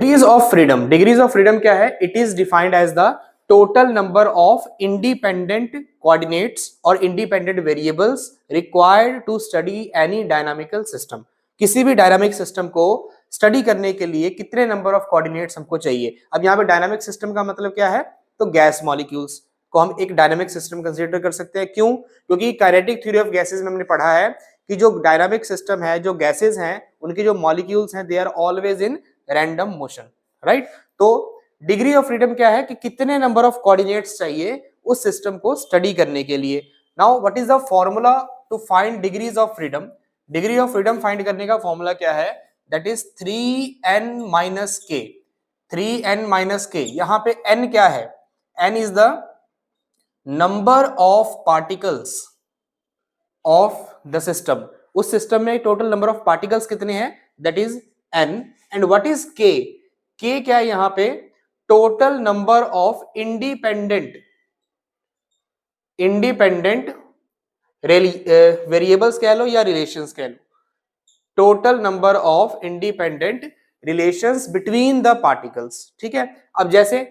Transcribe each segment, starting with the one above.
Degrees of freedom, degrees of freedom क्या है? It is defined as the total number of independent coordinates और independent variables required to study any dynamical system. किसी भी dynamic system को study करने के लिए कितने नंबर ऑफ कोऑर्डिनेट्स हमको चाहिए। अब यहाँ पे डायनामिक सिस्टम का मतलब क्या है? तो गैस मॉलिक्यूल्स को हम एक डायनामिक सिस्टम कंसीडर कर सकते हैं। क्यों? क्योंकि काइनेटिक थ्योरी ऑफ गैसेस में हमने पढ़ा है कि जो डायनामिक सिस्टम है, जो गैसेस हैं, उनके जो मॉलिक्यूल्स हैं, they are always in random motion, right. तो डिग्री ऑफ फ्रीडम क्या है कि कितने नंबर ऑफ कोऑर्डिनेट्स चाहिए उस सिस्टम को स्टडी करने के लिए। Now what is the formula to find degrees of freedom? Degree of freedom find करने का फॉर्मूला क्या है? दैट इज 3n माइनस के। 3n माइनस के, यहां पे n क्या है? n is the number of particles of the system. उस सिस्टम में टोटल नंबर ऑफ पार्टिकल्स कितने हैं? That is n। And what is k? k क्या है यहां पे? Total number of independent variables कह लो या रिलेशंस कह लो, total number of independent relations between the particles. ठीक है। अब जैसे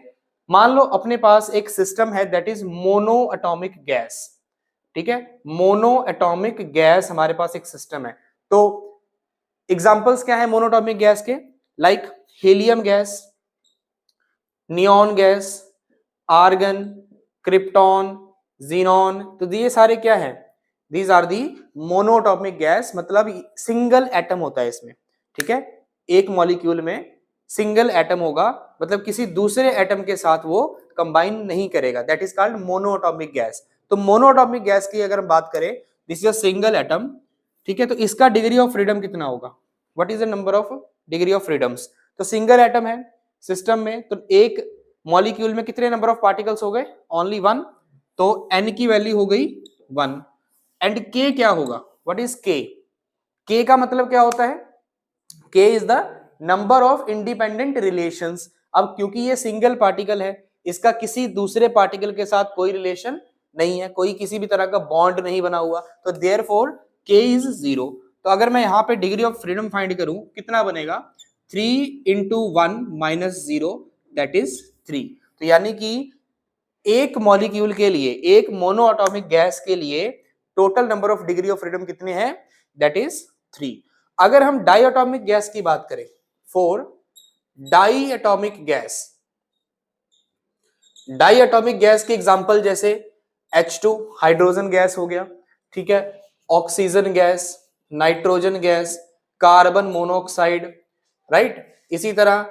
मान लो अपने पास एक सिस्टम है that is mono atomic gas. ठीक है, मोनो एटॉमिक गैस हमारे पास एक सिस्टम है। तो एग्जांपल्स क्या है मोनो एटॉमिक गैस के? Like helium gas, neon gas, argon, krypton, xenon. तो ये सारे क्या है? These are the monatomic gas, मतलब सिंगल एटम होता है इसमें। ठीक है, एक मॉलिक्यूल में सिंगल एटम होगा, मतलब किसी दूसरे एटम के साथ वो कंबाइन नहीं करेगा। That is called monoatomic gas. तो मोनोटॉमिक गैस की अगर हम बात करें, this is a single atom. ठीक है, तो इसका डिग्री ऑफ फ्रीडम कितना होगा? What is the number of degree of freedoms? तो सिंगल एटम है सिस्टम में, तो एक मॉलिक्यूल में कितने नंबर ऑफ पार्टिकल्स हो गए? Only one. तो n की वैल्यू हो गई 1। एंड k क्या होगा? What is k? k का मतलब क्या होता है? k is the number of independent relations. अब क्योंकि ये सिंगल पार्टिकल है, इसका किसी दूसरे पार्टिकल के साथ कोई रिलेशन नहीं है, कोई किसी भी तरह का बॉन्ड नहीं बना हुआ, तो देयरफॉर k इज 0। तो अगर मैं यहाँ पे डिग्री ऑफ फ्रीडम फाइंड करूं, कितना बनेगा? 3 इंटू 1 माइनस 0, दैट इज 3। तो यानी कि एक मॉलिक्यूल के लिए, एक मोनो एटॉमिक गैस के लिए total number of degree of freedom कितने हैं? That is 3। अगर हम डाई एटॉमिक गैस की बात करें, for diatomic gas, diatomic gas के एग्जांपल जैसे H2 हाइड्रोजन गैस हो गया, ठीक है, oxygen gas, nitrogen gas, carbon monoxide, right. इसी तरह